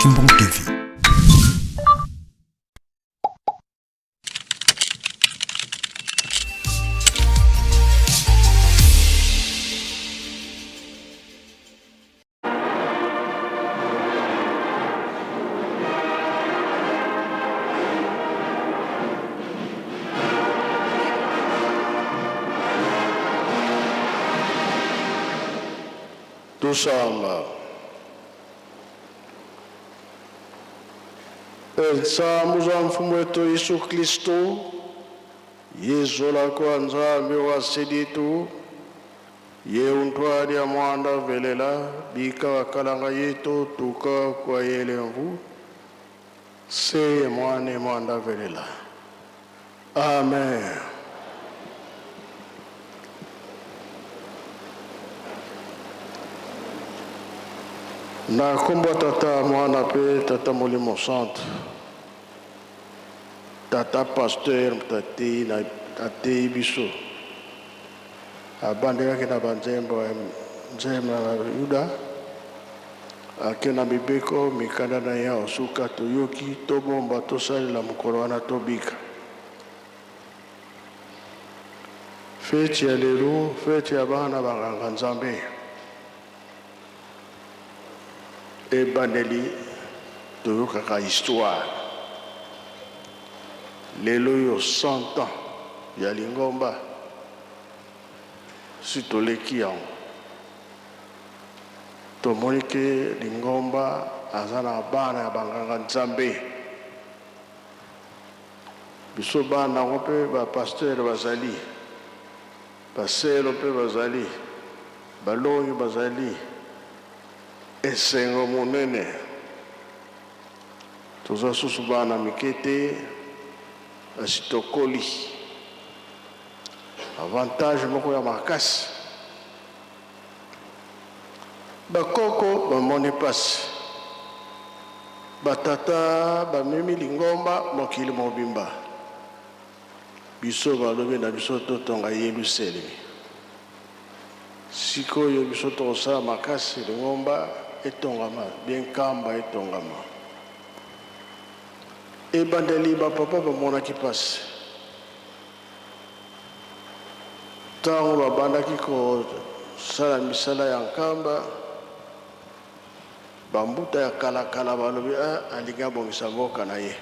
Kimbong TV. Tusamba. Ensamu za mfumo wetu Yesu Kristo, Yesu la kwanza miwa seditu, ye untwari ya mwanda velela, bika wakalanga yetu tuka kwa yele mvu, se mwane mwanda velela. Amen. Na kombo tata mwana pe tata molimo santo tata pasteur tati na ate biso abandela kena banzembo nzemba na yuda akena mibeko mikanda na ya osuka toyoki tobomba tosalela mokolo wana tobika feti ya lelo feti ya bana banganga nzambe ebandeli toyokaka histoire lelo yo 100 ans ya lingomba si toleki yango tomoni ke lingomba aza na bana ya banganga nzambe biso bana yango mpe bapaster bazali baselo mpe bazali balongi bazali esengo monene toza susu bana mike te asi tokoli avantage moko ya makasi bakoko bamoni pasi batata bamemi lingomba mokili mobimba biso balobi na biso totonga Yelusalemi sikoyo biso tokosala makasi lingomba etongama bien kamba etongama ebandeli bapapa bamonaki pasi ntango babandaki kosala misala ya nkamba bambuta ya kalakala balobi alingi abongisa mboka na ye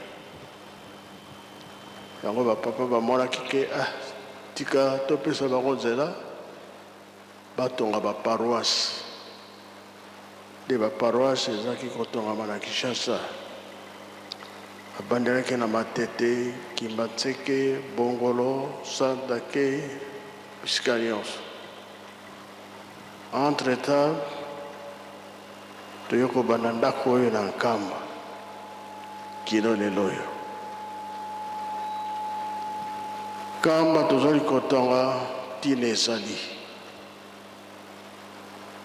yango bapapa bamonaki ke tika topesa bango nzela batonga baparoise de baparoise ezaki kotongama na Kinshasa abandelaki na Matete, Kimbatseke, Bongolo, Sandake, bisika nyonso. Entre temps toyoko banda ndako oyo na nkamba kino lelo oyo nkamba tozali kotonga ntina ezali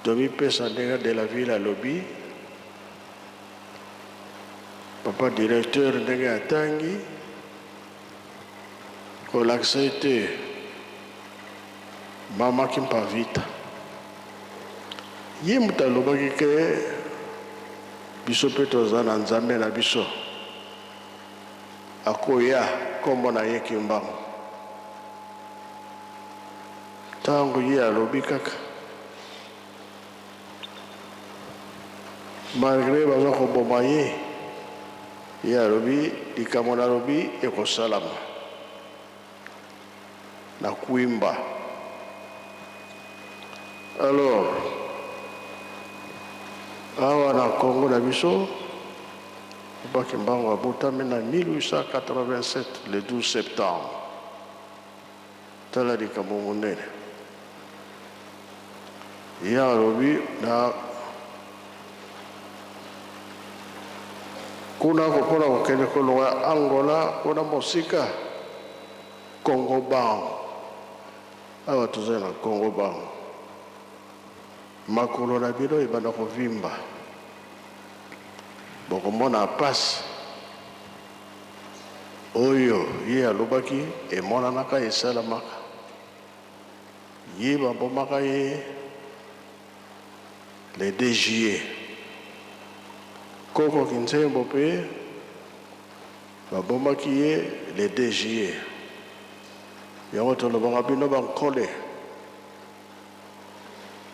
tomipesa ndenge de la ville alobi papa directeur ndenge atangi kolakisa ete mamaki mpavita ye moto alobaki ke biso mpe toza na nzambe na biso akoya nkombo na ye kimbango ntango ye alobi kaka malgré baza koboma ye alobi likambo nalobi ekosalama na kwimba. Alors awa na Congo na biso papa Kimbango abotami na 1887 le 12 septembre tala likambo monene ye alobi na kuna kopona kokende kolonga Angola kuna mosika Congo bango awa tozali na Congo bango makolo na bino ebanda kovimba bokomona pasi oyo ye alobaki emonanaka esalamaka ye babomaka ye le 2 juillet Koko Kinsembo pe babomaki ye le 2 juillet. Yango tolobanga bino bankole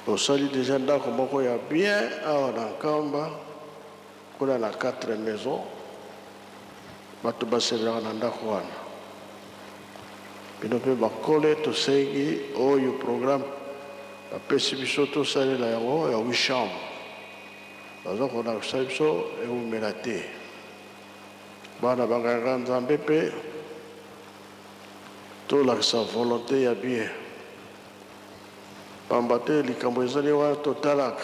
osali deja ndako moko ya bien awa na Nkamba kuna na 4 maisons bato baselelaka na ndako wana bino mpe bankole tosengi oyo programme bapesi biso tosalela yango ya 8 chambres baza kolakisa biso eumela te bana banganga Nzambe mpe tolakisa volonté ya bien pamba te likambo ezali wana totalaka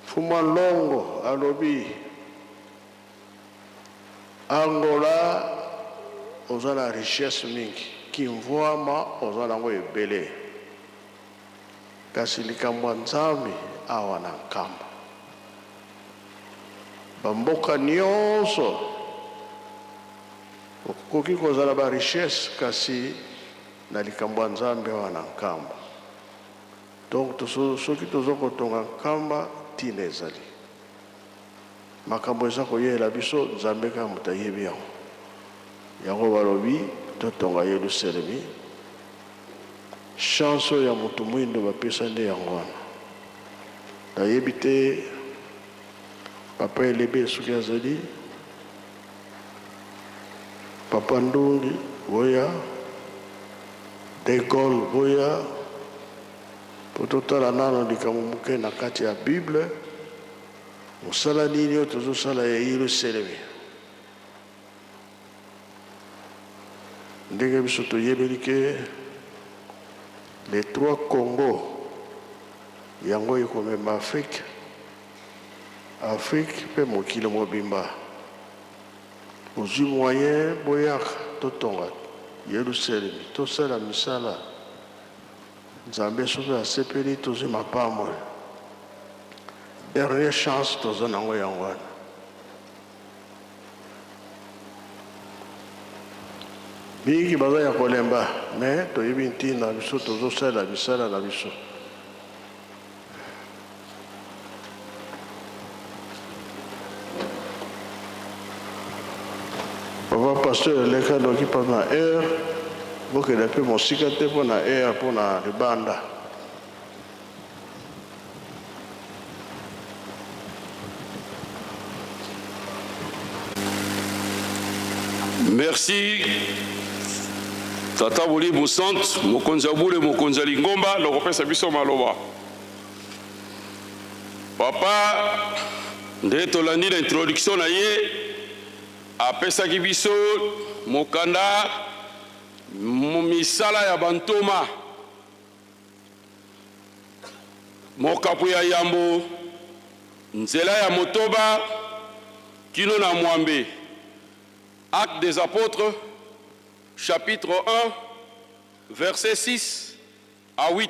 Fuma Longo alobi Angola oza na richesse mingi Kimvwama oza nango ebele kasi likambo ya Nzambe awa na Nkamba bamboka nyonso okoki kozala ba richesse kasi na likambo ya Nzambe awa na Nkamba donc soki tozokotonga Nkamba tina ezali makambo eza koyela biso Nzambe kaka moto ayebi yango yango balobi totonga Yelusalemi chance ya moto mwindo bapesa nde yango wana nayebi te papa elebe soki azali papa Ndungi boya de Gaulle boya po totala nano likambo moke na kati ya Bible mosala nini oyo tozosala ya Yelusalemi ndenge biso toyebeli ke les 3 Congo yango ekomema Afrique mpe mokili mobimba ozwi moyen boyaka totonga Yelusalemi tosala misala Nzambe soki asepeli tozwi mapamwe dernière chance toza nango yango wana mingi baza ya kolemba me toyebi ntina biso tozosala misala na biso papa pasteur eleka noki mpona heure bokenda mpe mosika te mpona heure mpona libanda Merci. Tata Boli Moussante, Mokonza Boule, Mokonza Lingomba, le repère Sabiso Maloba. Papa, de Tolandi, l'introduction na ye, après ça qui biso, Mokanda, Misala ya Bantoma, Mokapu ya Yambo, Nzela ya Motoba, Kino na Mwambe. Actes des apôtres, chapitre 1, versets 6 à 8.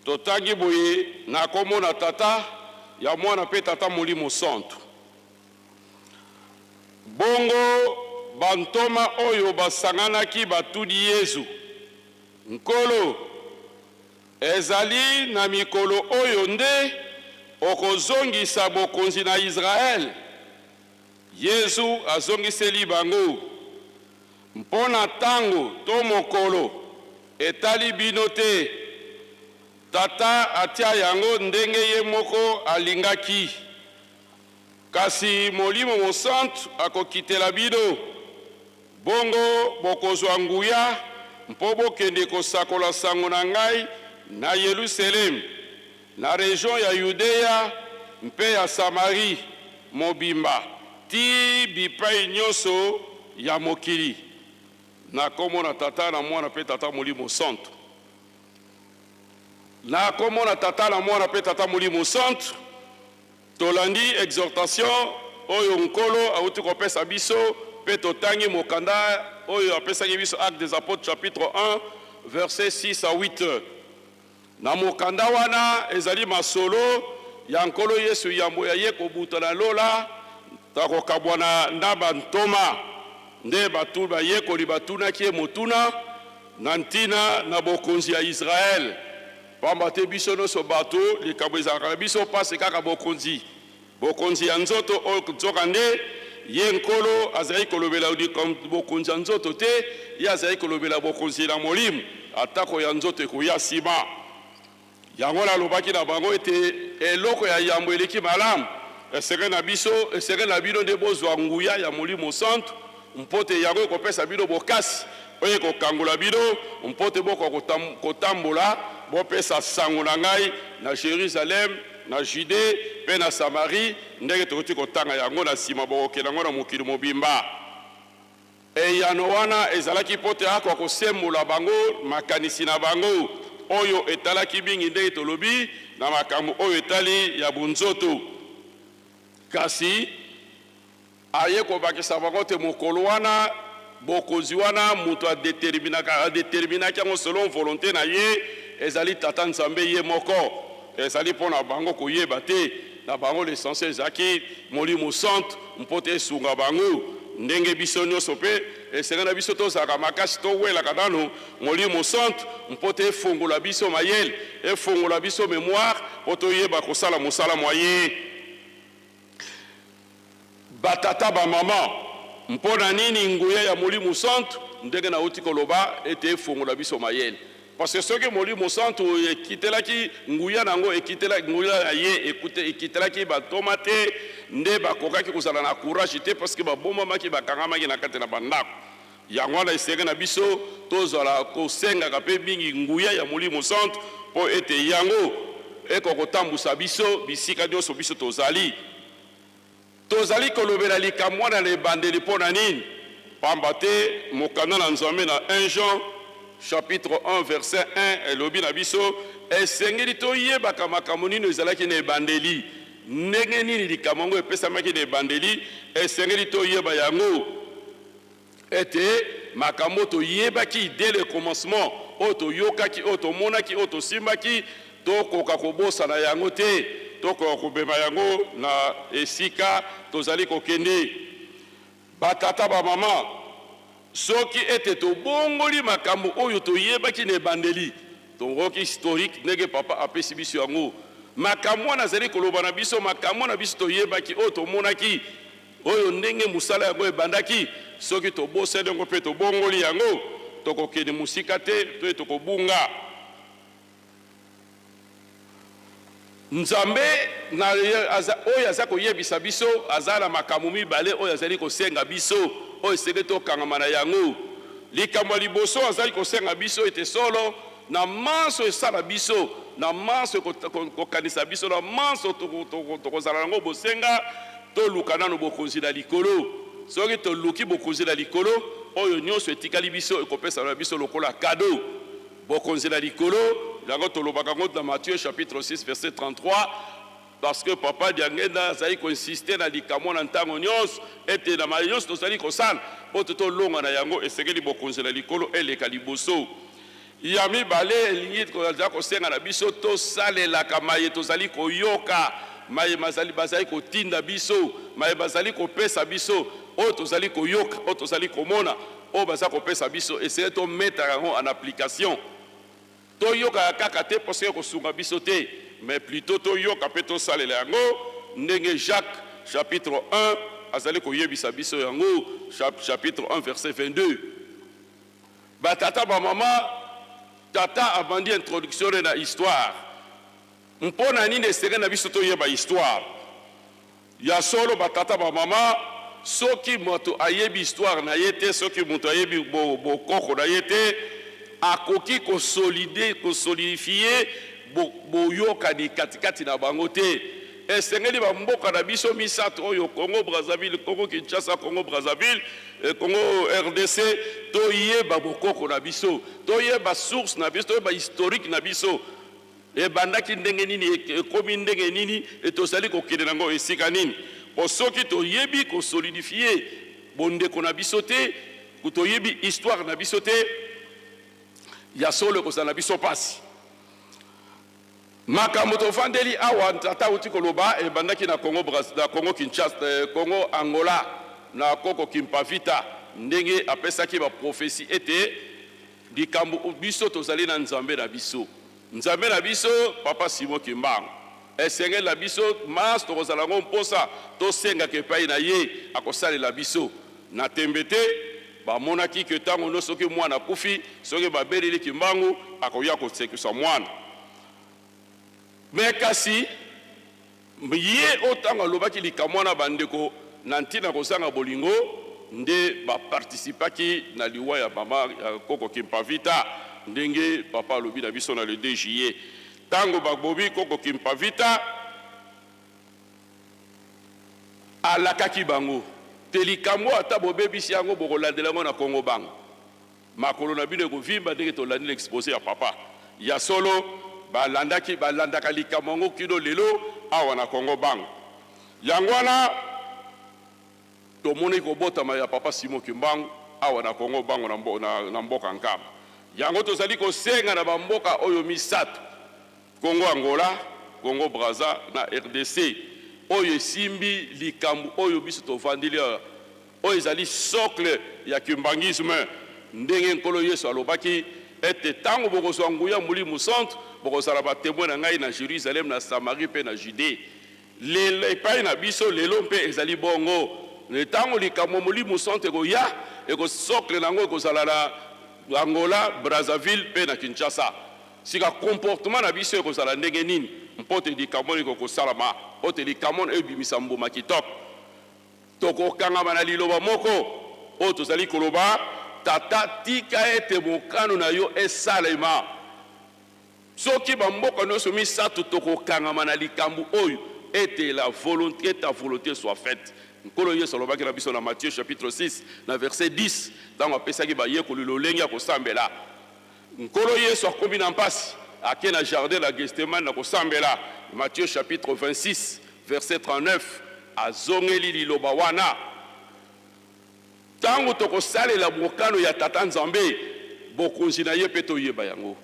Totangi boye na komo na tata, ya mwana pe tata Molimo Santo. Bongo bantoma oyo basanganaki batudi Yesu. Nkolo, ezali na mikolo oyo nde okozongisa bokonzi na Israel. Yesu azongiseli bango mpona tango to mokolo etali bino te tata atia yango ndenge ye moko alingaki kasi Molimo Mosantu akokitela bino bongo bokozwa nguya mpo bokende kosakola sango na ngai na Yerusalem na region ya Yudea mpe ya Samari mobimba ti bipai nyonso ya mokili na komo na tata na mwana pe tata Molimo Santu na komo na tata na mwana pe tata Molimo Santu tolandi exhortation oyo nkolo auti kopesa biso pe totangi mokanda oyo apesaki biso Actes des Apôtres chapitre 1 verset 6 à 8 na mokanda wana ezali masolo ya nkolo Yesu yambo ya ye kobuta na lola takokabwana na bantoma nde batu bayekoli batunaki ye motuna na ntina na bokonzi ya Israel pamba te biso nyonso bato likambo ezalaka na biso pasi kaka bokonzi ya nzoto oyo nzoka nde ye nkolo azali kolobela bokonzi ya nzoto te ye azali kolobela bokonzi na molimo atako ya nzoto ekoya nsima yango nalobaki na bango ete eloko ya yambo eleki malamu esere na bino nde bozwa nguya ya molimo santu mpo te yango ekopesa bino bokasi oyo ekokangola bino mpo te bokoka kotambola bopesa sango na ngai na Jérusalem na Jude mpe na Samari ndenge tokoki kotanga yango na nsima bokokende yango na mokili mobimba eyano wana ezalaki mpo te akoka kosembola bango makanisi na bango oyo etalaki mingi ndenge tolobi na makambo oyo etali ya bunzoto kasi aye kobakisa bango te mokolo wana bokonzi wana moto adeterminaki yango selon volonté na ye ezali tata nzambe ye moko ezali mpo na bango koyeba te na bango l'essentiel ezalaki molimo santu mpo te esunga bango ndenge biso nyonso mpe esenge na biso tozalaka makasi towelaka nano molimo santu mpo te efongola biso mayele efongola biso mémoire mpo toyeba kosala mosala mwa ye batata bamama mpo na nini nguya ya molimo santu ndenge nauti koloba ete efongola biso mayele parce que soki molimo santu ekitelaki nguya nango nguya ya ye ekitelaki batoma te nde bakokaki kozala na courage te parce que babomamaki bakangamaki na kati na bandako yango wana esenge na biso tozala kosengaka mpe mingi nguya ya molimo santu mpo ete yango ekokotambusa biso bisika nyonso biso tozali kolobela likambo wana na ebandeli mpo na nini pamba te mokanda na nzambe na 1 Jean chapitre 1 verset 1 elobi na biso esengeli toyebaka makambo nini ezalaki na ebandeli ndenge nini likambo yango epesamaki na ebandeli esengeli toyeba yango ete makambo toyebaki dès le commencement oyo toyokaki oyo tomonaki oyo tosimbaki tokoka kobosana yango te tokoka kobema yango na esika tozali kokende batata bamama soki ete tobongoli makambo oyo toyebaki na ebandeli tokoki historique ndenge papa apesi biso yango makambo wana azali koloba na biso makambo na biso toyebaki oyo tomonaki oyo ndenge mosala yango ebandaki soki tobosani yango mpe tobongoli yango tokokende mosika te to tokobunga nzambe oyo aza koyebisa biso aza na makambo mibale oyo azali kosenga biso oyo esengeli tokangama na yango likambo ya liboso azali kosenga biso ete solo na manso esala biso na manso kokanisa biso na manso tokozala yango bosenga toluka nano bokonzi na likolo soki toluki bokonzi na likolo oyo nyonso etikali biso ekopesa na biso lokola kado bokonzi na likolo yango tolobaka yango na Matthieu chapitre 6 verset 33 parce que papa diangenda azali koinsiste na likambo na ntango nyonso ete na mali nyonso tozali kosala mpo tolonga na yango esengeli bokonzi na likolo eleka liboso ya mibale elingi kozala kosenga na biso tosalelaka maye tozali koyoka maye bazali kotinda biso maye bazali kopesa biso oyo tozali koyoka oyo tozali komona oyo baza kopesa biso esengeli tometaka yango en application toyoka kaka te parce que kosunga biso te mais plutôt toyoka mpe tosalela yango ndenge Jacques chapitre 1 azali koyebisa biso yango chapitre 1 verset 22 batata bamama tata abandi introduction na histoire mpo na nini esengeli na biso toyeba histoire ya solo batata bamama soki moto ayebi histoire na ye te soki moto ayebi bokoko na ye te akoki kosolidifie boyokani katikati na bango te esengeli bamboka na biso misato oyo Congo Brazzaville Congo Kinshasa Congo Brazzaville Congo RDC toyeba bokoko na biso toyeba source na biso toyeba historique na biso ebandaki ndenge nini ekomi ndenge nini etozali kokende nango esika nini po soki toyebi kosolidifie bondeko na biso te toyebi histoire na biso te ya solo kozala na biso pasi makambo tovandeli awa tata uti koloba ebandaki na Congo Kinshasa Congo Angola na Koko Kimpavita ndenge apesaki ba prophétie ete likambo biso tozali na nzambe na biso nzambe na biso papa Simon Kimbangu esengeli na biso mas tokozala ngo mposa tosengaka epai na ye akosalela biso na tembe te bamonaki ke ntango no soki mwana akufi soki babeleli Kimbangu akoya kosekisa mwana me kasi ye otango alobaki likambo wana bandeko na ntina kozanga bolingo nde baparticipaki na liwa ya mama ya Koko Kimpavita ndenge papa alobi na biso na le 2 juillet tango babobi Koko Kimpavita alakaki bango te likambo ata bobebisi yango bokolandela yango na Kongo bango makolo na bino ekovimba ndenge tolandi l'exposé ya papa ya solo balandaka likambo yango kino lelo awa na Kongo bango yango wana tomoni kobotama ya papa Simon Kimbangu awa na Kongo bango na mboka Nkamba yango tozali kosenga na bamboka oyo misato Congo Angola, Congo Brazza na RDC oyo esimbi likambo oyo biso tovandeli oyo ezali socle ya kimbangisme ndenge nkolo Yesu alobaki ete tango bokozwa nguya Molimo Santo bokozala batémoin na ngai na Jérusalem na Samarie pe na Judée lelo epai na biso lelo mpe ezali bongo le tango likambo Molimo Santo ekoya ekosocle nango ekozala na Angola, Brazzaville pe na Kinshasa sika comportement na biso ekozala ndenge nini mpote likambo ekosalama ote likambo ebimisa mbuma kitoko tokokangama na liloba moko oyo tozali koloba tata tika ete mokano na yo esalema soki bamboka nyonso misato tokokangama na likambo oyo ete ta volonté soit faite nkolo Yesu alobaki na biso na Matthieu chapitre 6 na verset 10 ntango apesaki bayekoli lolenge ya kosambela nkolo Yesu akomi na mpasi ake na jardin la Gethsemane na kosambela Matthieu chapitre 26 verset 39 azongeli liloba wana tango tokosalela mokano ya tata nzambe bokonzi na ye mpe toyeba yango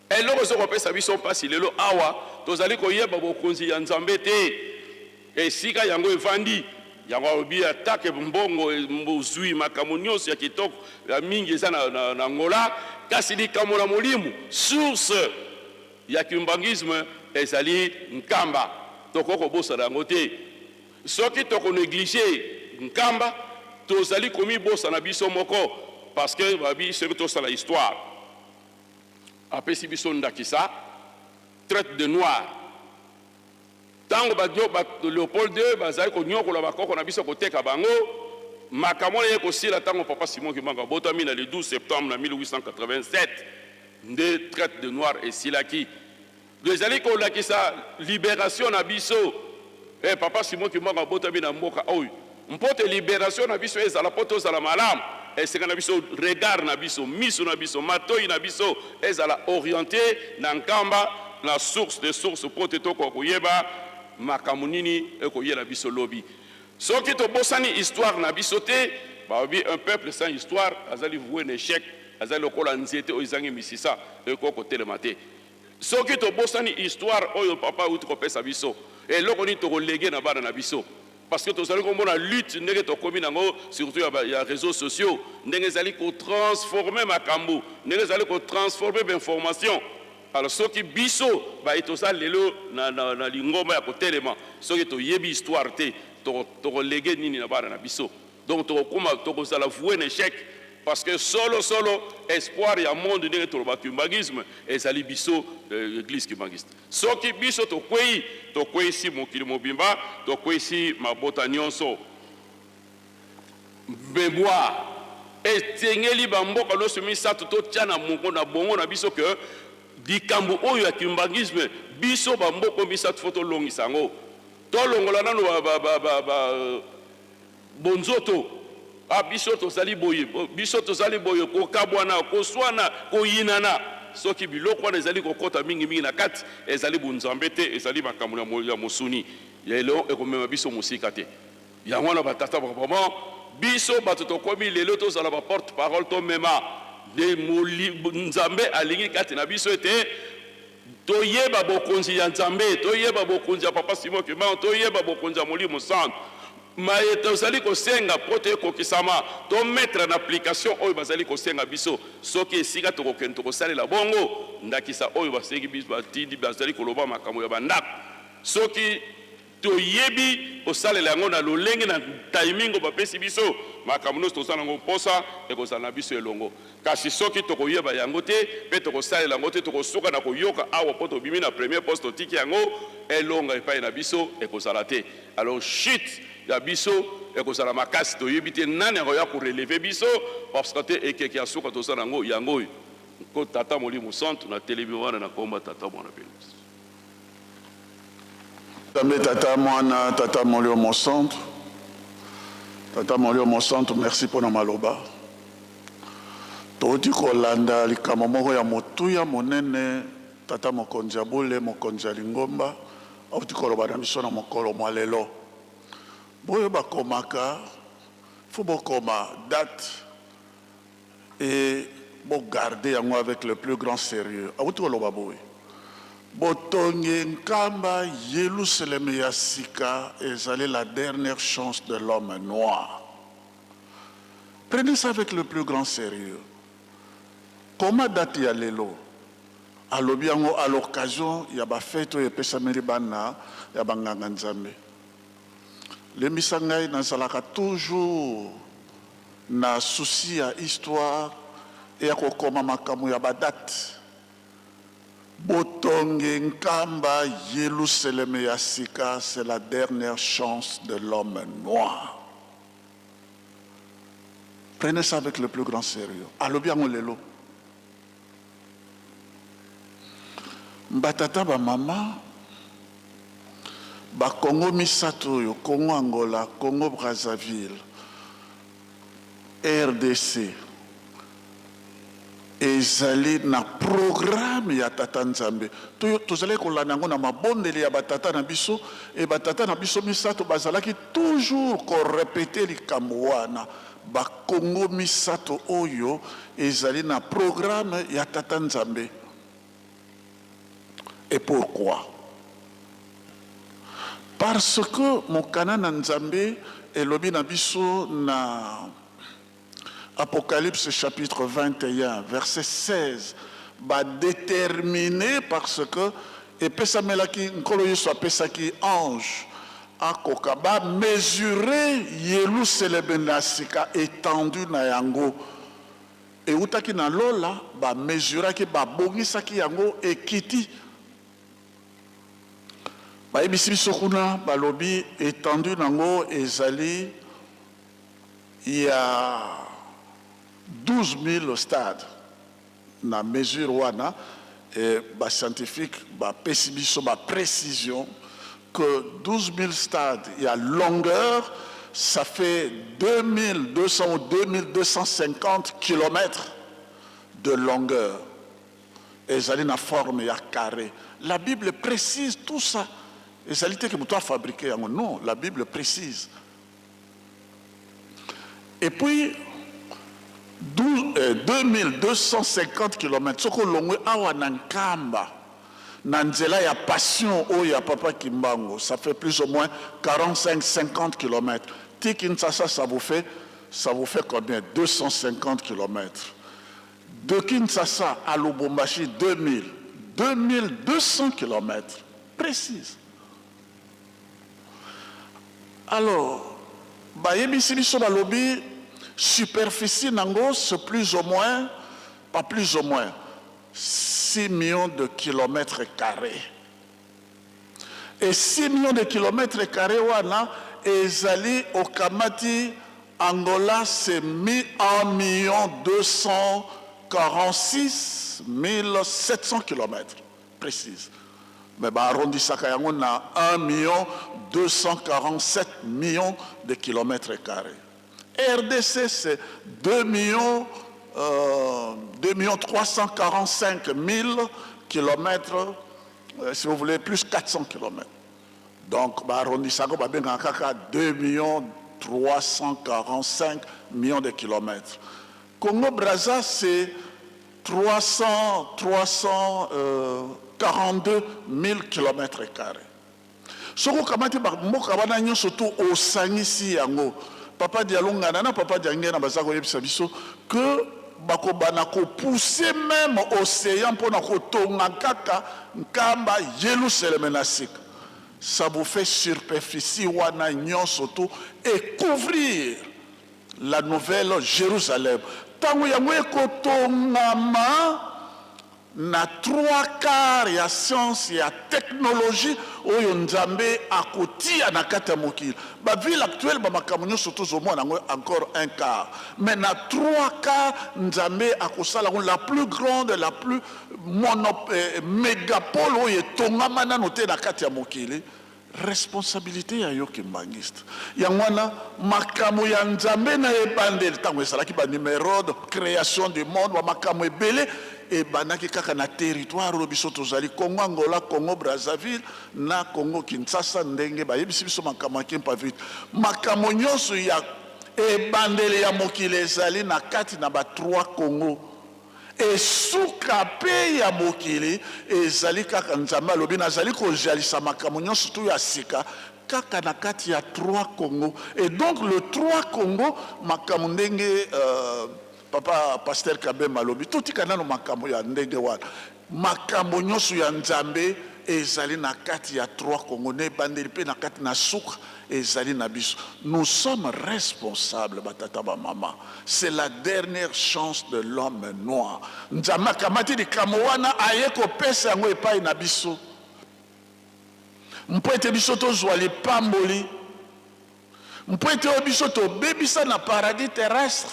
eloko sokopesa biso mpasi lelo awa tozali koyeba bokonzi ya nzambe te esika yango evandi yango alobi atake mbongo mbozwi makambo nyonso ya kitoko ya mingi eza na Angola kasi likambo na Molimo source ya kimbangisme ezali Nkamba tokoko bosala yango te soki tokonéglige Nkamba tozali komi bosa na biso moko parce que babi soki tosala histoire apesi biso ndakisa traite de noir tango Léopold II bazali konyokola bakoko na biso koteka bango makambo ye kosila tango papa Simon Kimbangu abotami na le 12 septembre na 1887 nde traite de noir esilaki ezali kolakisa libération na biso papa Simon Kimbangu abotami na mboka oyo mpote libération na biso ezala po tozala malamu esika na biso regard na biso miso na biso matoi na biso ezala orienté na Nkamba na source de source pote toko koyeba makambo nini ekoyela biso lobi soki tobosani histoire na biso te babi un peuple sans histoire azali voué un échec azali lokola nzete oyo ezangi misisa ekokotelema te soki tobosani histoire oyo papa uti kopesa biso eloko nini tokolege na bana na biso parce que tozali komona lutte ndenge tokomi nango surtout ya réseaux sociaux ndenge ezali kotransforme makambo ndenge ezali kotransforme bainformation alors soki biso baetoza lelo na lingomba ya kotelema soki toyebi histoire te tokolege nini na bana na biso donc tokozala voué un échec parce que solo espoir ya monde ndenge toloba kimbangisme ezali biso église kimbangiste soki biso tokwei mokili mobimba tokwei mabota nyonso mémoire etengeli bamboka nyonso misato totya na mongo na bongo na biso ke likambo oyo ya kimbangisme biso bamboka misato fo tolongisa yango tolongola nano bonzoto biso tozali boye kokabwana koswana koyinana soki biloko wana ezali kokota mingi na kati ezali bunzambe te ezali makambo ya mosuni lelo ekomema biso mosika te yango wana batata bakabama biso bato tokomi lelo tozala baporte parole tomema de nzambe alingi kati na biso ete toyeba bokonzi ya nzambe toyeba bokonzi ya papa Simon Kimbangu toyeba bokonzi ya Molimo Santo maye tozali kosenga po tokokisama to mettre en application oyo bazali kosenga biso soki esika tokokende tokosalela bongo ndakisa oyo basengi biso batindi bazali koloba makambo ya bandako soki toyebi kosalela yango na lolenge na timing bapesi biso makambo nyonso tozala yango mposa ekozala na biso elongo kasi soki tokoyeba yango te mpe tokosalela yango te tokosuka na koyoka awa mpo tobimi na premier poste totiki yango elonga epai na biso ekozala te alors chute ya biso ekozala makasi toyebi te nani akoya koreleve biso parce que te ekeke ya suka tozala yango oyo ko tata molimo santu na telemi wana na komba tata mwana pene Tambe tata mwana tata molimo santu tata molimo santu merci pour na maloba toti kolanda likambo moko ya motuya monene tata mokonzi ya bole mokonzi ya lingomba auti koloba na biso na mokolo mwa lelo boyo bakomaka fo bokoma date et bogarder yango avec le plus grand sérieux auti koloba boye botonge nkamba Yerusalem ya sika ezali la dernière chance de l'homme noir. Prenez ça avec le plus grand sérieux. Comment date ya lelo alobi yango à l'occasion ya bafete oyo epesameli bana ya banganga nzambe lemisa ngai nazalaka toujours na souci ya histoire e ya kokoma makambo ya badate botonge nkamba Yerusalem ya sika c'est la dernière chance de l'homme noir. Prenez ça avec le plus grand sérieux. Alobi yango lelo batata ba mama ba Congo misato yo Congo Angola Congo Brazzaville RDC ezali na programme ya tata nzambe tozali kolanda yango na mabondeli ya batata na biso e batata na biso misato bazalaki toujours korepete likambo wana bakongo misato oyo ezali na programme ya tata nzambe. Et pourquoi? Parce que mon canana nzambe elobi na biso na Apocalypse chapitre 21 verset 16 va déterminer parce que epesamelaki nkolo yesu apesaki ange akoka ba mesurer Yerusalem na sika étendu na yango eutaki na lola ba mesuraki ba bongisaki yango ekiti ba ebisi biso kuna balobi étendu nango ezali ya 12 000 stades na mesure wana et ba scientifique ba pesibiso ba précision que 12 000 stades il y a longueur ça fait 2200 ou 2250 kilomètres de longueur et ça a forme ya carré. La Bible précise tout ça et ça l'était que vous fabriquer non, la Bible précise. Et puis 2250 km soko longwe awa nankamba nanzela ya passion o ya papa Kimbango ça fait plus ou moins 45-50 km. Kinshasa ça vous fait combien? 250 km. De Kinshasa à Lubumbashi 2200 km précise. Alors bayebisi biso balobi superficie nango c'est plus ou moins, pas plus ou moins, 6 millions de kilomètres carrés. Et 6 millions de kilomètres carrés, wana, ezali au Kamati, Angola, c'est 1 246 700 kilomètres, précise. Mais arrondissaka yango na 1 247 millions de kilomètres carrés. RDC, c'est 2 345 000 kilomètres, si vous voulez, plus 400 kilomètres. Donc, arrondissako babenga kaka 2 345 millions de kilomètres. Congo-Brazza, c'est 342 000 kilomètres carrés. Soko kamati mboka wana nyonso to osangisi yango. Papa Dialongana na papa Diangena bazako yebisa biso que bakobana ko pousser même océan pour na ko tonga kaka nkamba Yerusalem na sika. Ça vous fait superficie wana nyonso to et couvrir la nouvelle Jérusalem. Tango yango ekotongama na 3/4 ya science ya technologie oyo nzambe akotia na kati ya mokili. Ba ville actuelle ba makambo nyonso tozomona yango encore 1/4, mais na 3/4 nzambe akosala la plus grande, la plus mégapole oyo etongama nano te na kati ya mokili. Responsabilité ya yo kimbangiste yangwana makambo ya nzambe na ebandeli tango esalaki ba numéro de création du monde ba makambo ebele e banaki kaka na territoire oyo biso tozali Congo Angola, Congo Brazzaville na Congo Kinshasa ndenge bayebisi biso makambo ya kimpa vite makambo nyonso ya ebandeli ya mokili ezali na kati na ba 3 Congo et suka pe ya mokili ezali kaka nzambe alobi nazali kojalisa makambo nyonso tu ya sika kaka na kati ya 3 Congo. Et donc le 3 Congo makambo ndenge papa pasteur Kabemba alobi totika nano makambo ya ndenge wana makambo nyonso ya nzambe ezali na kati ya 3 Congo ne bandeli pe na kati na suka ezali na biso. Nous sommes responsables batata ba mama. C'est la dernière chance de l'homme noir. Nzambe kamati di kamowana ayeko pesa yango epai na biso. Mpo ete biso tozwa lipamboli. Mpo ete biso to bebisa na paradis terrestre.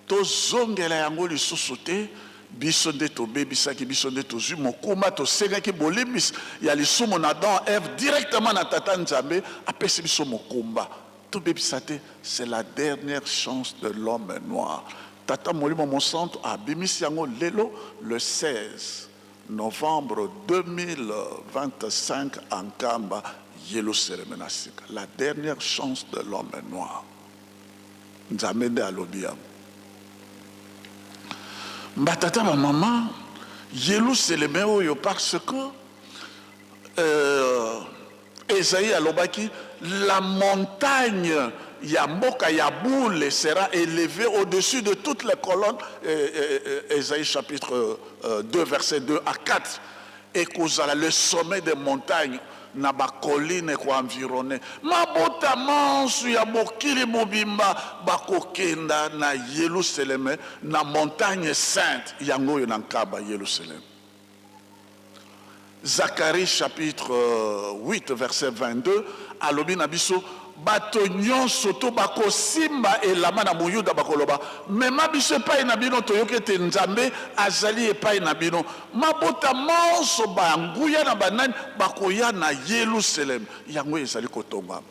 Tozongela yango lisusu te. Biso nde tobebisaki biso nde tozwi mokuma tosengaki bolimbisi ya lisumu na Adam Ève directement na tata nzambe apesi biso mokumba tobebisa te. C'est la dernière chance de l'homme noir. Tata molimo monsanto abimisi yango lelo le 16 novembre 2025 en Kamba Yerusalem na sika. La dernière chance de l'homme noir. Nzambe nde alobi yango. Mbatata ma maman, Yerusalem oyo parce que Esaïe alobaki la montagne ya mboka ya boule sera élevée au-dessus de toutes les colonnes. Esaïe chapitre 2 verset 2 à 4 et kozala le sommet des montagnes na ba colline ko environné mabota mansu ya mokili mobimba bakokenda na Yerusalem na montagne sainte yango yo na nkaba Yerusalem. Zacharie chapitre 8 verset 22 alobi na biso bato nyonso to bakosimba elama na muyuda bakoloba mema biso epai na bino toyoki ete nzambe azali epai na bino mabota monso banguya na banani bakoya na Yerusalem yango ezali kotongama.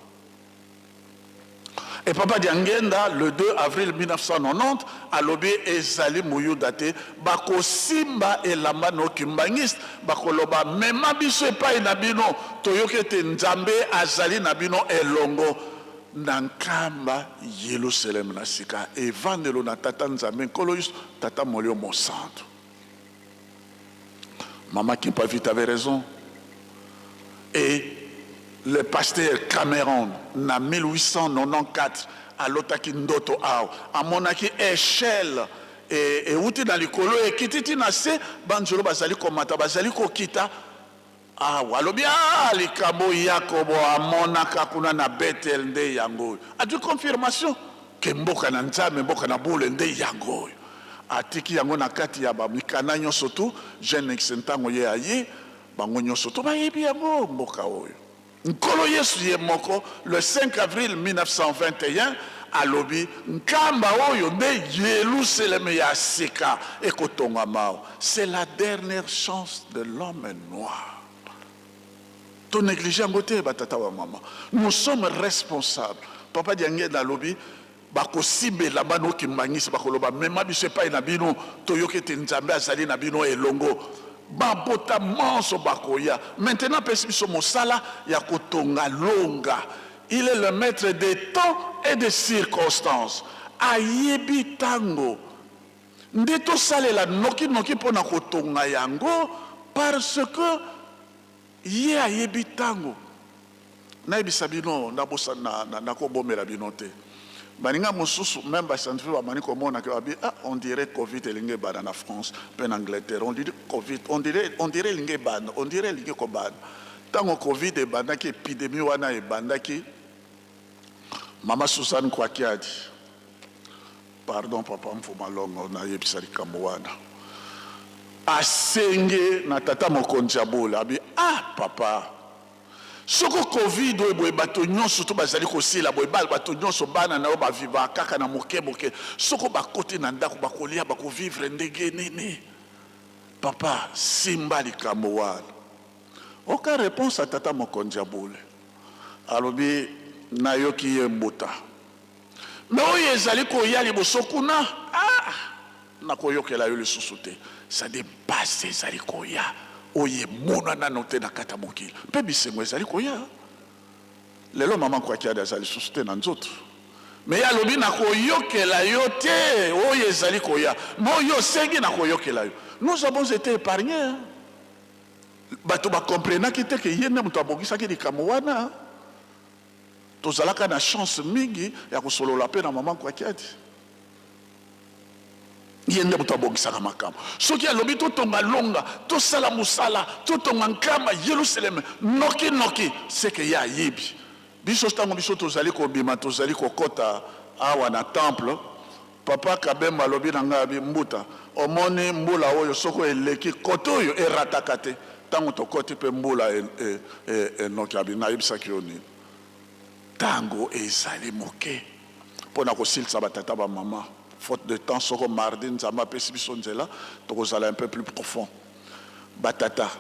Et papa Diangenda le 2 avril 1990 alobi ezali muyuda te bakosimba elamba no kimbangiste bakoloba mema biso epai na bino toyoki ete nzambe azali na bino elongo na nkamba Yerusalem na sika evandelo na tata nzambe nkolo yusu tata molio monsanto. Maman Kimpa Vite avait raison. Et le pasteur Cameron, en 1894, à l'otaki ndoto ao, à monaki échelle, et outi dans les colos, et kititi nase, banjolo bazali komata, bazali kokita, ah, walobi, ah, les kabo yakobo, à monaka kuna na Bethel nde yango. A du confirmation, que mboka na nzame, mboka na boule nde yango. Atiki yango na kati ya ba mikana nyonso tu, jeune exentango ye aye, bango nyonso tu, ba yebi yango mboka oyo. Nkolo Yesu ye moko le 5 avril 1921 alobi nkamba oyo nde Yerusalem ya sika ekotongama. C'est la dernière chance de l'homme noir. To négliger ngote batata wa mama. Nous sommes responsables. Papa Diangenda alobi bako sibe la bano kimbangisi bakoloba mema biso pa na bino toyoke te nzambe azali na bino elongo. Babota manso bakoya. Maintenant pesibiso mosala ya kotonga longa. Il est le maître des temps et des circonstances. Ayebi tango. Ndeto salela noki noki pona kotonga yango parce que ye ayebi tango. nayebisa bino nakobomela bino te baninga mosusu même bascientifique bamani komona ke babi on dirait covid elingi ebanda na France mpe na Angleterre on dirait covid on dirait elingi ebanda on dirait elingi kobanda ntango covid ebandaki épidémie wana ebandaki mama Suzanne Kwakiadi pardon papa mfuma longo nayebisa likambo wana asenge na tata mokonzi ya bola abi papa soko covid oyo boye bato nyonso to bazali kosila boye bato nyonso bana na yo baviva kaka na moke soko bakoti na ndako bakolia bakovivre ndenge nini papa simba likambo wana oka réponse à tata mokonzi ya bola alobi nayoki ye mbuta me oyo ezali koya liboso kuna nakoyokela yo lisusu te sade base ezali koya oye mona nano te na kata mokili mpe bisengo ezali koya lelo mama Kwakiadi azali lisusu te na nzoto me ya lobi nakoyokela yo te oyo ezali koya me oyo osengi nakoyokela yo nous avons été épargnés bato bakomprenaki te ke ye nde moto abongisaki likambo wana tozalaka na chance mingi ya kosolola mpe na mama Kwakiadi ye nde moto abongisaka makambo soki alobi totonga longa tosala mosala totonga nkamba Yerusalem noki seke ye ayebi biso ntango biso tozali kobima tozali kokota awa na temple papa Kabemba alobi na ngai abi mbuta omoni mbula oyo soko eleki kote oyo erataka te ntango tokoti mpe mbula enoki abi nayebisaki yo nini tango ezali moke mpona kosilisa batata bamama faute de temps soko mardi nzambe apesi biso nzela tokozala un peu plus profond batata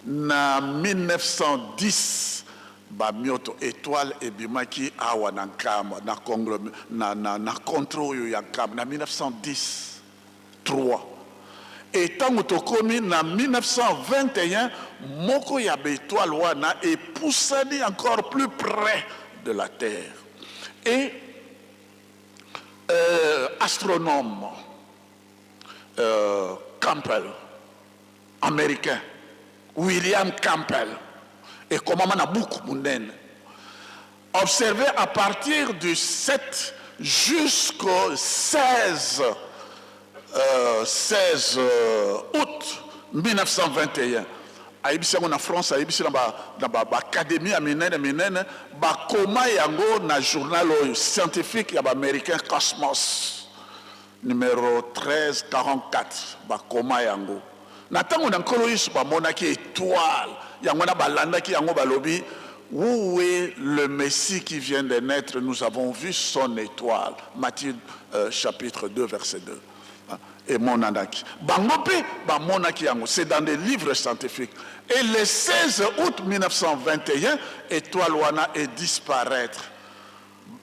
na 1910 bamioto étoile ebimaki awa na nkamba na contre oyo ya nkamba na 1910 3 et tango tokomi na 1921 moko ya baétoile wana epusani encore plus près de la terre et astronome Campbell américain William Campbell et comment on a beaucoup mondaine observé à partir du 7 jusqu'au 16 août 1921 ayebisi yango na France ayebisi na baacadémie ya minene bakoma yango na journal oyo scientifique ya baaméricain Cosmos numéro 1344 bakoma yango na ntango na nkolo yesu bamonaki étoile yango na balandaki yango balobi où est le Messie qui vient de naître? Nous avons vu son étoile. Matthieu chapitre 2 verset 2 et monanaki bangope ba monaki yango c'est dans des livres scientifiques et le 16 août 1921 étoile wana est disparaître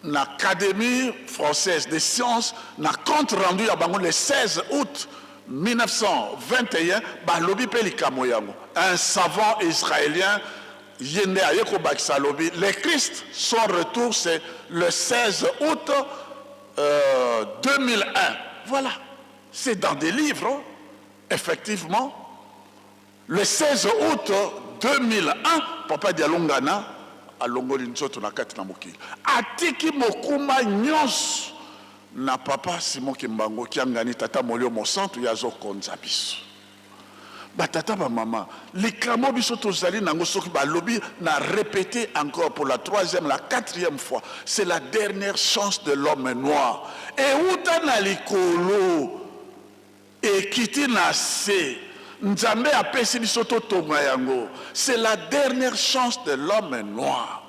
l'Académie française des sciences na compte rendu ya bango le 16 août 1921 ba lobi pe likamo yango un savant israélien yende ayeko bakisa lobi le Christ son retour c'est le 16 août 2001 voilà. C'est dans des livres, effectivement. Le 16 août 2001, Papa Dialongana, à Longoli Nzoto na kati na mokili. Atiki mokuma nyos na papa Simon Kimbango kiangani tata molio mosantu yazo konza biso. Ba tata ba maman, likramo biso tozali nango soki ba lobi na répété encore pour la troisième, la quatrième fois. C'est la dernière chance de l'homme noir. Et uta na likolo et kiti na se nzambe apesi biso totonga yango c'est la dernière chance de l'homme noir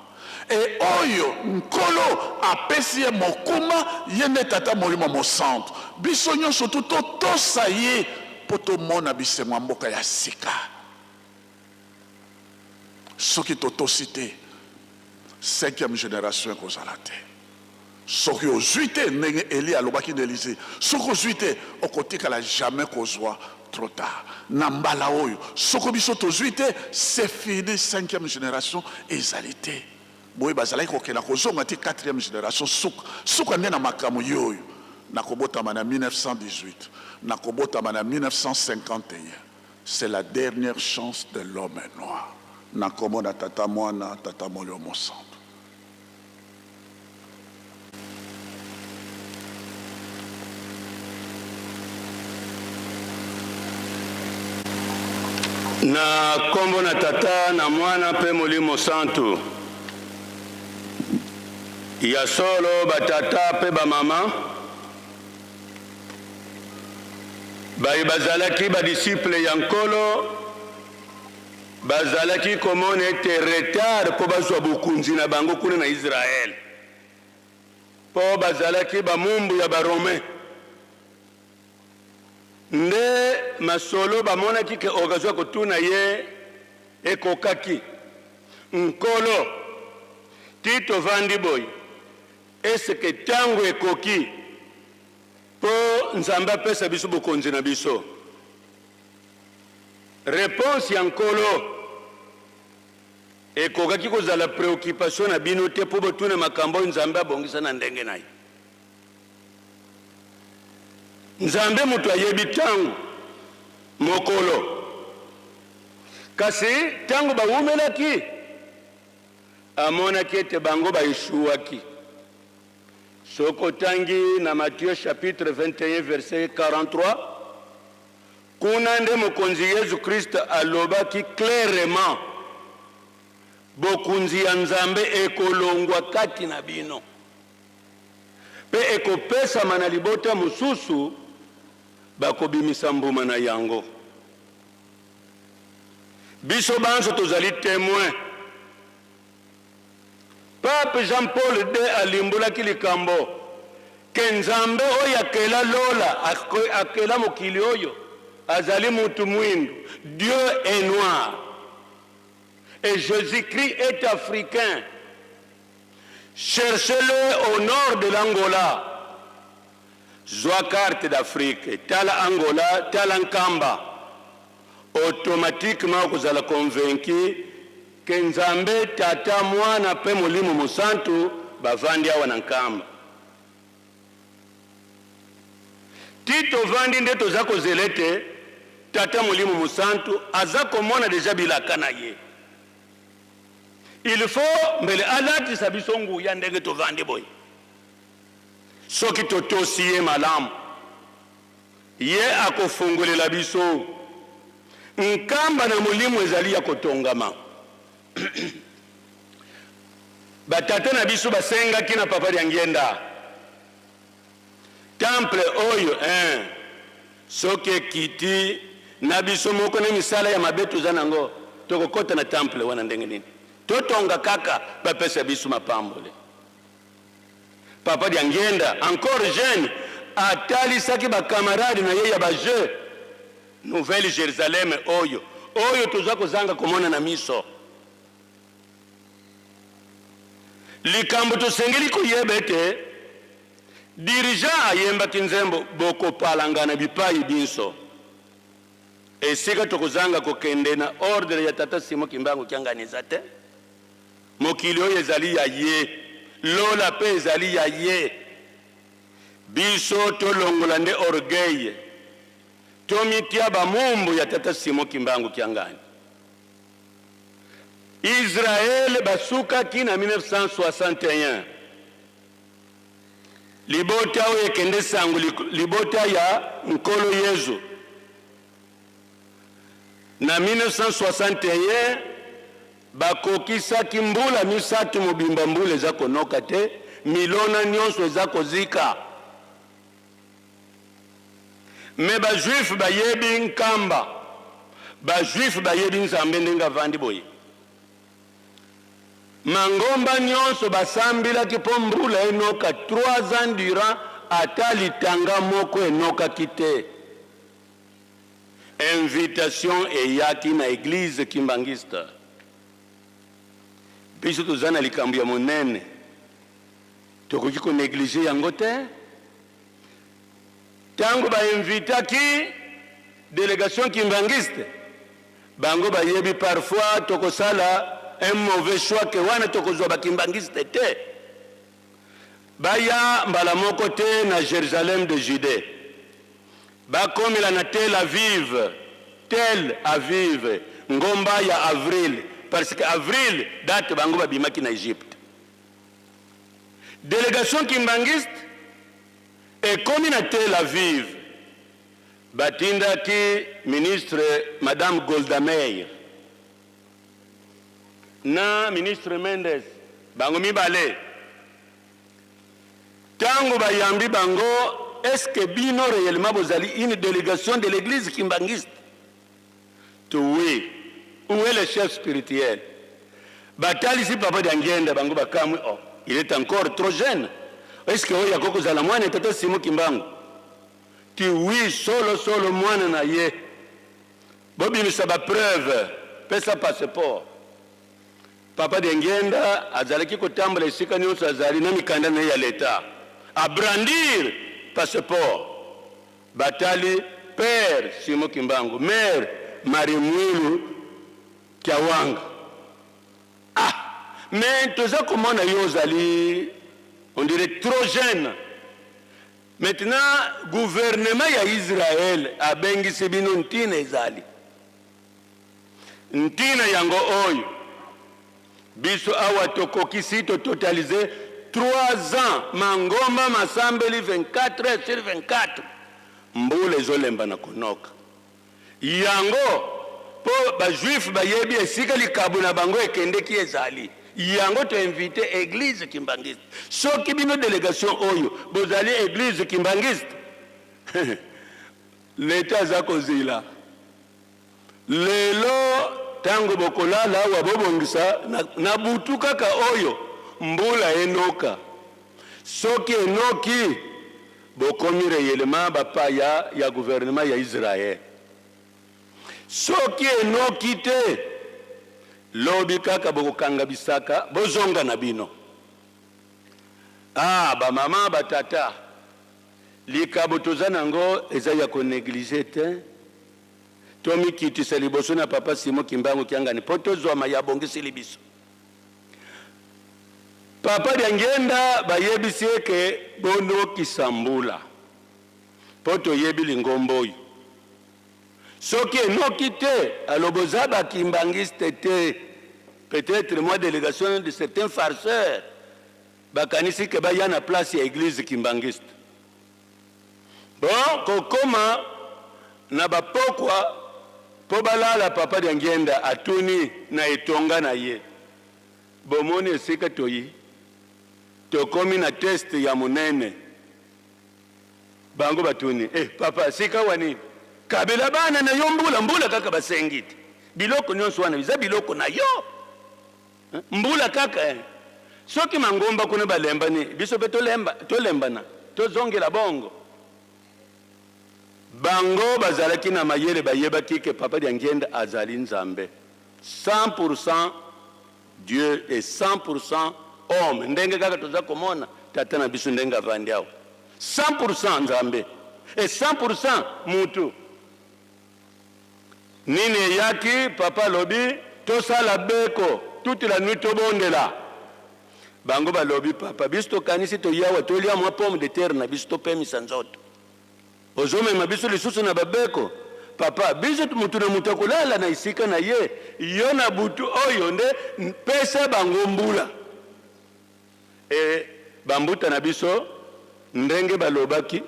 et oyo nkolo apesi ye mokuma yende tata molimo mosantu biso nyonso totosa ye po tomona bisengo mboka ya sika soki totosi te 5e génération ekozala te soki ozwi te ndenge Eli alobaki na Élysée soki ozwi te okotikala jamais kozwa trop tard na mbala oyo soki biso tozwi te c'est fini 5e génération ezali te boye bazalaki kokenda kozonga te 4e génération suka nde na makambo yoyo nakobotama na 1918 nakobotama na 1951 c'est la dernière chance de l'homme noir na kombo na Tata Mwana Tata Molimo Santu. Na kombo na Tata na Mwana pe Molimo Santu. Ya solo batata pe ba mama. Bazalaki ba disciple ya nkolo. Bazalaki komone te retard po bazwa bukunzi na bango kuna na Israel. Po bazalaki ba mumbu ya ba Romain. Nde masolo bamona kike okazwa kotuna ye ekokaki nkolo Tito Vandi Boy eseke tango ekoki po nzambe apesa biso bokonzi na biso. Réponse ya nkolo ekokaki kozala préoccupation na bino te po botuna makambo nzambe abongisa na ndenge na ye. Nzambe mutu ayebi tango mokolo kasi tango bawumelaki amonaki ete bango baeshuwaki. Soko tangi na Matthieu chapitre 21 verset 43 kuna nde mokonzi Yesu Christ alobaki clairement bokunzi ya nzambe ekolongwa kati na bino pe ekopesa mana libota mususu bakobimisa mbuma na yango. Biso banso tozali témoin. Pape Jean-Paul II alimbulaki likambo ke nzambe oyo akela lola akela mokili oyo azali mutu mwindu. Dieu est noir et Jésus-Christ est africain. Cherchez-le au nord de l'Angola. Zwa carte d'Afrique, tala Angola, tala Nkamba. Automatiquement, vous allez convaincre que Nzambe Tata Mwana pe Molimo Santu bavandi awa na Nkamba. Tito Vandi nde tozako zelete Tata Molimo Santu azako mona deja bilaka na ye. Il faut mbele alati sabiso nguya ndenge tovandi boy. Soki totosi ye malamu ye akofungulela biso Nkamba na Molimo ezali ya kotongama. Batata na biso basengaki na papa ya ngenda temple oyo soki kiti na biso moko na misala ya mabeto zanango tokokota na temple wana ndenge nini totonga kaka bapesa biso mapambole. Papa ya ngenda encore jeune atalisaki ba camarade na ye ya ba jeu Nouvelle Jérusalem oyo toza kozanga komona na miso. Likambo tosengeli kuyeba ete dirigeant ayemba kinzembo boko palangana bipai binso. Esika tokozanga kokende na ordre ya Tata Simon Kimbangu kyanganiza te. Mokili oyo ezali ya ye. Lola pe ezali ya ye. Biso tolongola nde orgueil. Tomitia ba mumbu ya Tata Simon Kimbangu kyangani. Israël basuka kina 1961. Libota oyo ekende sangu libota ya nkolo Yezu. Na 1961 bakokisaki mbula misatu mobimba mbula eza konoka te, milona nyonso eza kozika. Me ba juif bayebi Nkamba, ba juif bayebi Nzambe ndenga vandi boye. Mangomba nyonso basambilaki po mbula enoka 3 ans durant ata litanga moko enoka kite. Invitation eyaki na église kimbangista. Biso tozana likambo ya monene. Tokoki ko négliger yango te. Tango ba invitaki délégation kimbangiste. Bango ba yebi parfois tokosala un mauvais choix que wana tokozwa ba kimbangiste te. Baya mbala moko te na Jérusalem de Judée. Bakomela na Tel Aviv, ngomba ya avril, parce que avril date bango babimaki na Egypte. Délégation kimbangiste ekomi na Tel Aviv, batindaki ministre Madame Golda Meir na ministre Mendes, bango mibale. Tango bayambi bango, est-ce que bino réellement bozali une délégation de l'église kimbangiste? Oui. Où est le chef spirituel? Batali si papa d'Angenda bango bakamwi, oh, il est encore trop jeune. Est-ce que oya koko zala mwana tata Simon Kimbangu? Ti oui, solo mwana na ye. Bobi misaba preuve, pesa passeport. Papa d'Angenda azalaki kotambola esika nyonso azali na mikanda na ya l'État. À brandir passeport. Batali père Simon Kimbangu, mère Marie Mwilu Kiawanga. Ah, mais tout ça comment on a yozali, on dirait trop jeune. Maintenant, gouvernement ya Israël a bengisi bino ntina ezali. Ntina yango oyo. Biso awa tokokisi to totaliser 3 ans. Mangomba masambeli 24 heures sur 24. Mbule zolemba na konoka. Yango po ba juif ba yebi esika likabu na bango ekende ki ezali. Yango to invité église kimbangiste. Soki bino délégation oyo bozali église kimbangiste. L'état za kozila. Lelo tango bokolala wa bobongisa na butu kaka oyo mbula enoka. Soki enoki bokomi réellement bapaya ya gouvernement ya Israël. Soki enoki te lobi kaka bokokanga bisaka bozonga na bino. Ah, ba mama ba tata likabo tozanango eza ya ko négliger te. Tomi kitisa liboso na papa Simon Kimbangu kiangani poto zwa ya bongisi libiso. Papa D'Angenda bayebisi eke bono kisambula. Poto yebi lingomboyi. Soki enoki te aloboza ba kimbangiste te. Peut-être moi délégation de certains farceurs bakanisi ke baya na place ya église kimbangiste. Bon, kokoma na bapokwa po balala papa D'Angenda atuni na etonga na ye. Bomoni esika toyi. Tokomi na test ya munene. Bango batuni. Papa sika wani. Kabila bana na yo mbula kaka basengiti. Biloko nyonso wana biza biloko na yo. Mbula kaka soki mangomba kuna balemba ni biso pe tolembana tozongela bongo. Bango bazalaki na mayele bayeba kike papa D'Angenda azali nzambe. 100% Dieu et 100% homme. Ndenge kaka toza komona tata na biso ndenga vandiao. 100% nzambe et 100% mutu. Nini yaki papa lobi tosala beko toute la nuit tobondela. Bango ba lobi papa bisto kanisi to yawa to lia mwa pomme de terre na bisto pemi sanzoto. Ozome mabiso lisusu na babeko. Papa biso mutu na mutu kulala na isika na ye yona butu oyo nde pesa bango mbula. Bambuta na biso ndenge balobaki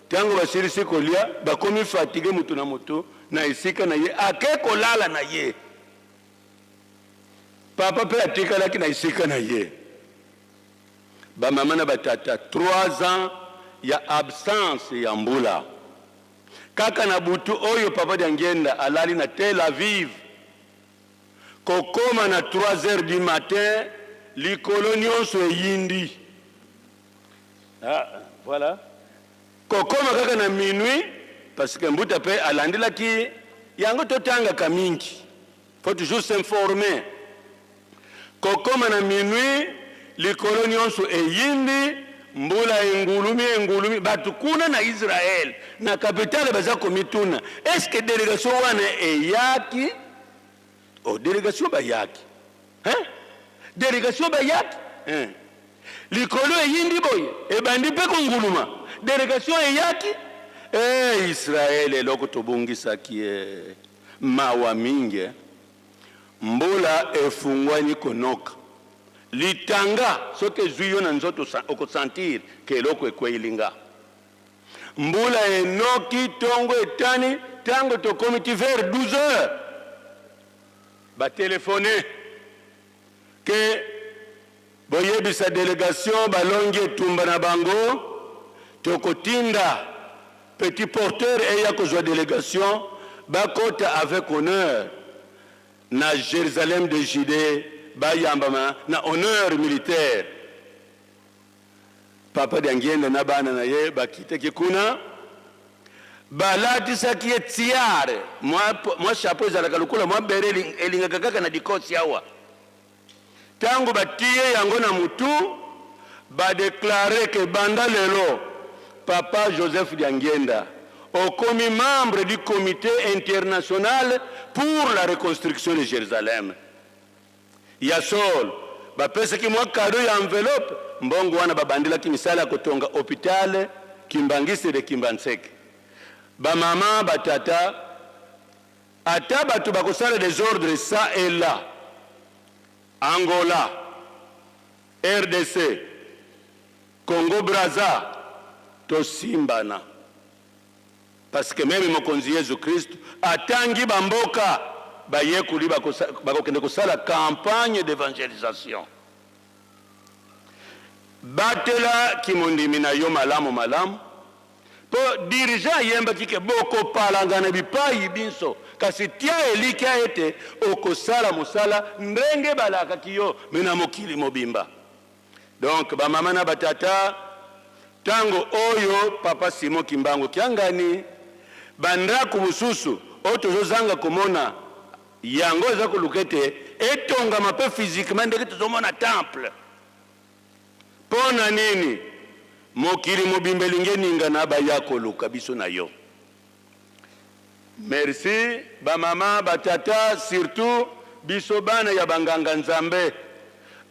tango basirisi kolia bakomi fatigue mutu na mutu na isika na ye ake kolala na ye. Papa pe atikalaki na isika na ye. Ba mama na batata 3 ans ya absence ya mbula. Kaka na butu oyo papa D'Angenda alali na Tel Aviv. Kokoma na 3 heures du matin likolo nyonso yindi. Ah, voilà. Kokoma kaka na minuit parce que mbuta pe alandila ki yango totanga kamingi. Faut toujours s'informer. Kokoma na minuit likolo nyonso yindi mbula engulumi batu kuna na Israël na capitale baza komituna. Est-ce que délégation wana yaki? Oh, délégation ba yaki. Hein? Délégation ba yaki? Hein? Likolo yindi boye ebandi pe konguluma. Délégation yaki? Israël eloko tobongisa ki mawa mingi. mbula efungwani konoka litanga soke zuyo na nzoto okosentir ke eloko ekweyilinga mbula enoki tongo etani tango tokomi ti vers 12 heures batelefone ke boyebisa délégation balongi etumba na bango tokotinda petit porteur eya kozwa délégation bakota avec honneur na Jérusalem de Judée bayambama na honneur militaire papa Diangenda na bana na ye bakite kikuna balatisaki ye tiare mwa chapeau ezalaka lokola mwa bere elingaka kaka na dikosi awa tango batie yango na mutu badeklare ke banda lelo papa Joseph Diangenda okomi membre du comité international pour la reconstruction de Jérusalem. Yasol bapesaki mwa kado ya enveloppe mbongo wana babandilaki misala kotonga hôpital Kimbangiste de Kimbanseke. Bamama batata ata batu bakosala des ordres ça et là. Angola, RDC, Congo Brazza, tosimbana. Parce que même mokonzi Yesu Christ atangi bamboka baye kuli bakokende kosala campagne d'évangélisation. Batela kimondimi na yo malamu malamu po dirija yemba kike boko palangana bipai binso kasi tia elikia ete okosala musala ndenge balaka kiyo mena mokili mobimba. Donc ba mama na batata tango oyo papa Simon Kimbangu kiangani bandra kumususu otozozanga komona yango za kulukete etonga mape physiquement ndenge tozomona temple pona nini mokili mobimba lingeninga na bayako luka biso na yo. Merci ba mama batata surtout biso bana ya banganga nzambe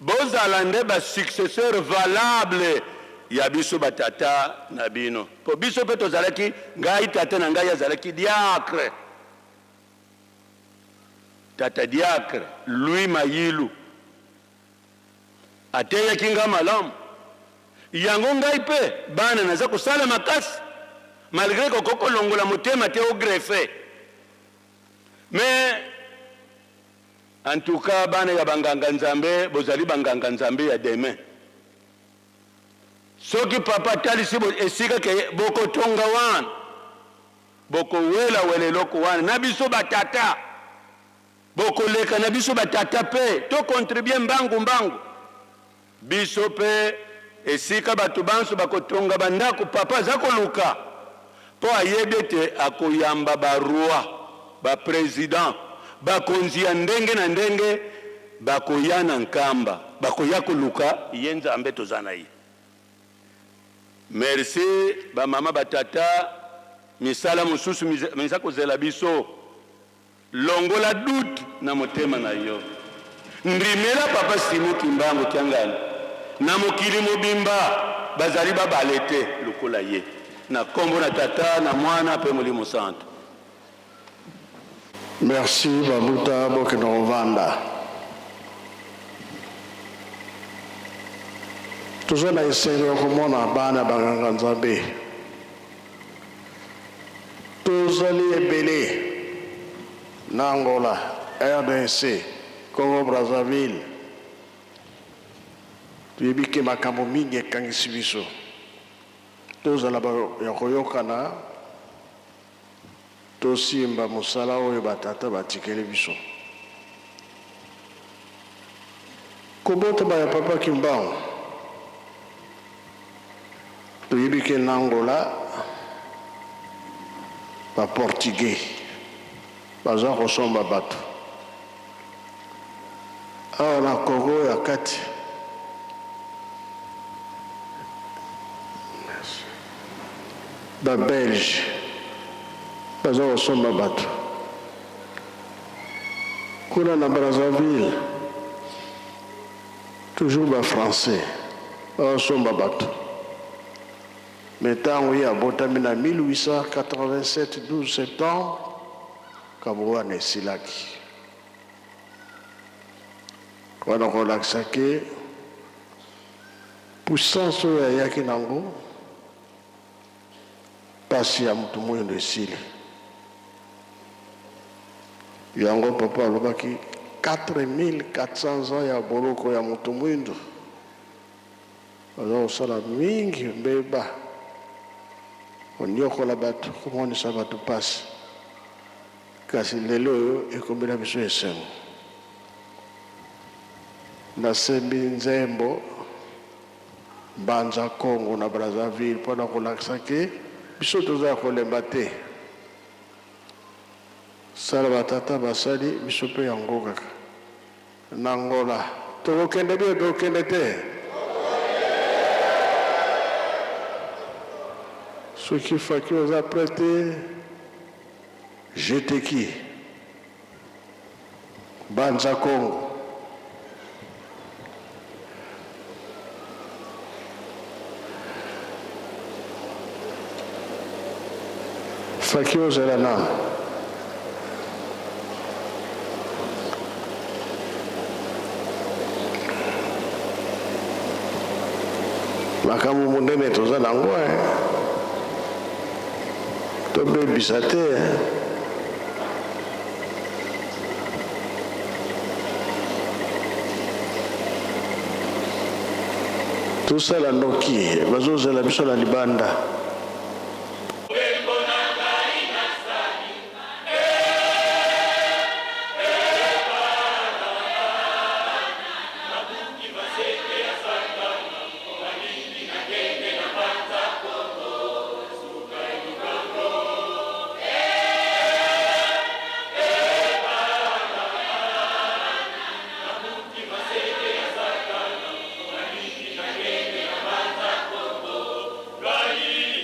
bozala nde ba successeur valable ya biso batata na bino po biso pe tozalaki ngai tata na ngai azalaki diacre tata diacre Louis Mayilu ateya kinga malamu yango ngai pe bana naza kusala makasi malgré kokoko longola motema te au greffe mais en tout cas bana ya banganga nzambe bozali banganga nzambe ya demain soki papa talisi esika ke boko tonga wana boko wela weleloko wana na biso batata boko leka na biso batata pe to contribuer mbangu biso pe esika batu banso bakotonga bandako papa zako luka po ayebete akoyamba baroi ba président bakonzi ya ndenge na ndenge bakoyana nkamba bakoya koluka yenza ambeto zanayi. Merci ba mama batata misala mususu misa kozela biso longola doute na motema na yo ndrimela papa Simon Kimbangu kiangani na mokili mobimba bazali babalete lokola ye na kombo na tata na mwana pe molimo santo. Merci babuta bokeno vanda. Tozona esenge komona bana banganga nzambe tozali ebele na Angola, RDC, Congo Brazzaville tuyebike makambo mingi ekangisi biso tozala ya koyokana tosimba mosala oyo batata batikeli biso kobota baya papa Kimbangu tuyebike na Angola ba portugais baza kosomba bato awa na Congo ya kati ba belge baza kosomba bato kuna na Brazzaville toujours ba français basomba bato metango ya botami na 1887 12 septembre Kabouane Silaki wana kolakisa ke puissance oyo ayaki nango pasi ya motu moyindo esili yango papa alobaki 4400 ans ya boloko ya motu moyindo aza kosala mingi mbeba oniokola bato komonisa bato pasi kasi lelo oyo ekombela biso esengo nasembi nzembo Banza Congo na Brazzaville mpona kolakisa ke biso toza ya kolemba te sala batata basali biso mpe yango kaka na Angola tokokende bie tokokende te soki faki oza pre te jeteki Banza Congo faki ozala na makambo monene toza nango tobebisa te tosala noki bazozela biso na libanda Gai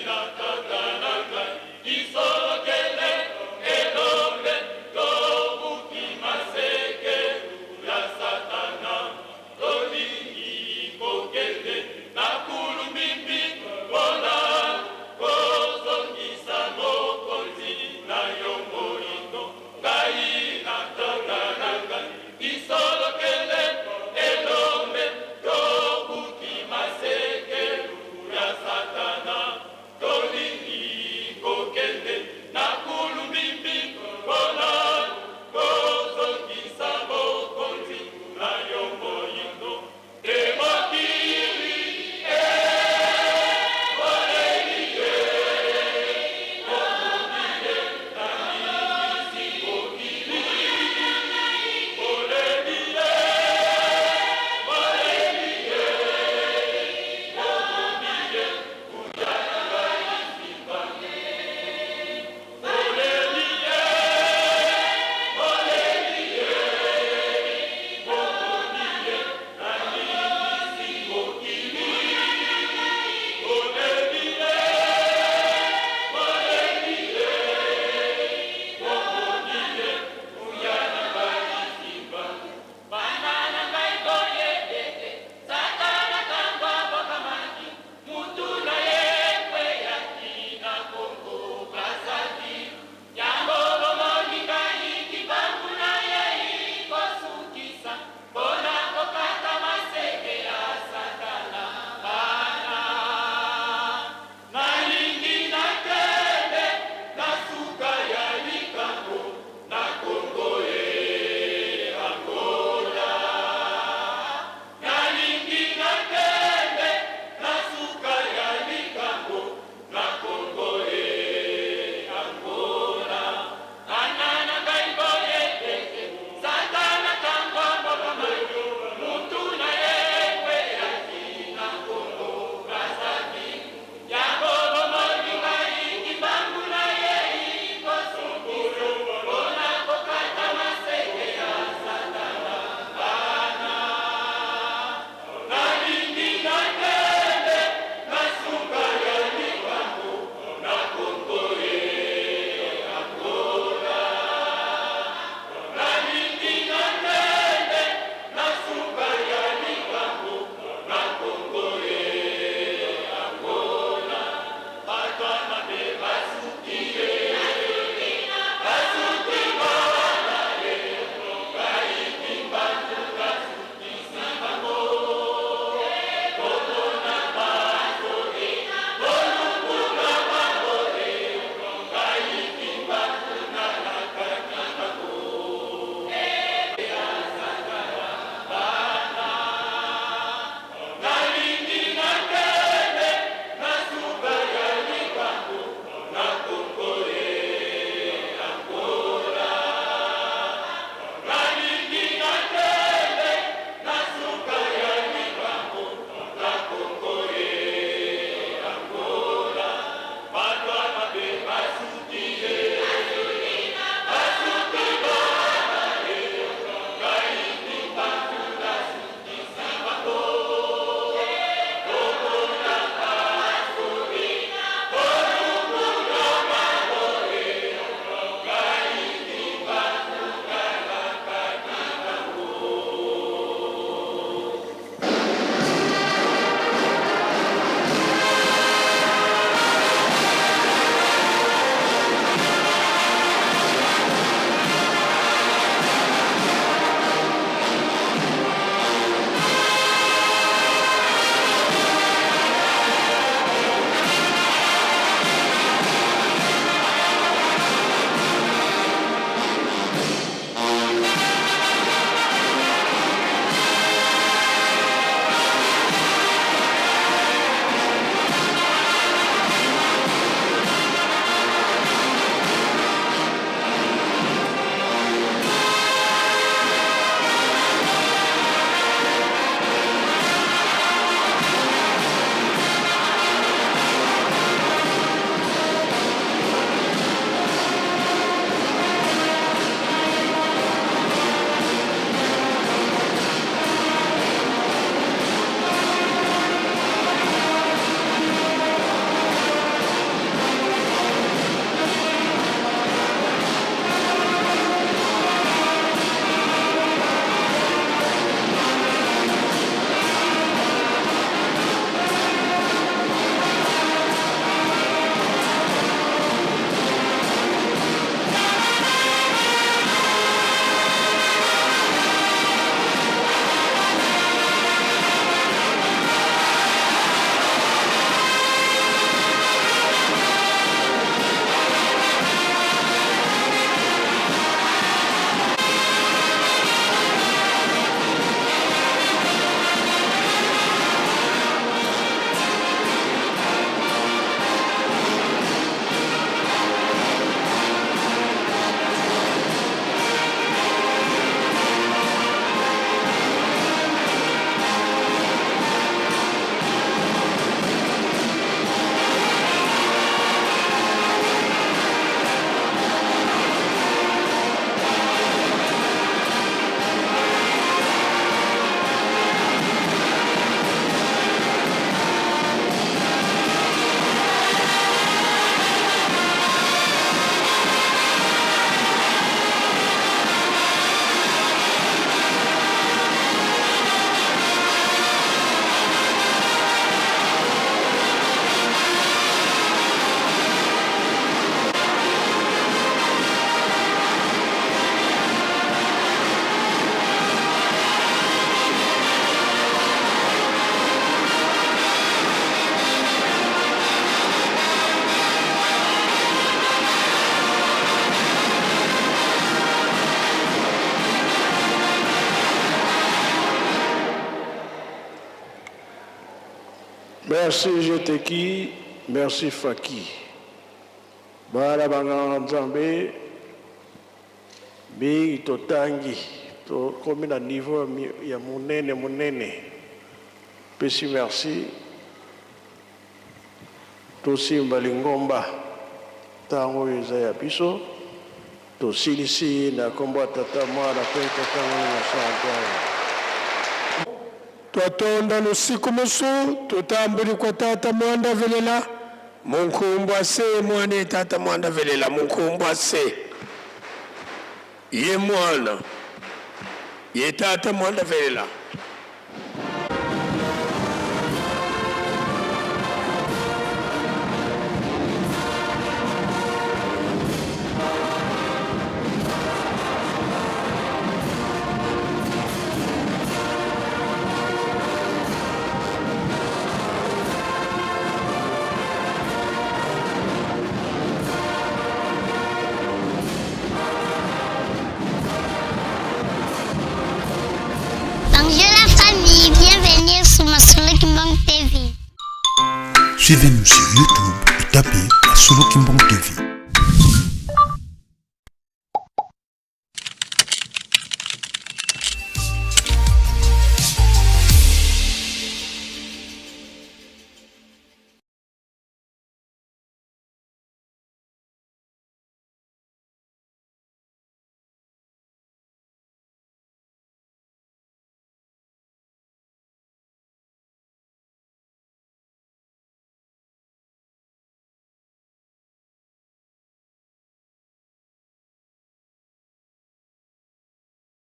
Merci Jeteki, merci Faki. Bala banganga nzambe mingi totangi tokomi na niveau ya monene. Pesi merci tosimba lingomba tango eza ya biso tosilisi na kombo ya tata mwana mpe tata mwana na santa. Twatonda lusiku musu tutambuli kwa tata mwanda velela munkumbwa se mwane tata mwanda velela munkumbwa se ye mwana ye tata mwanda velela. Bonjour la famille, bienvenue sur Masolo Kimbang TV. Suivez-nous sur YouTube et tapez Masolo Kimbang TV.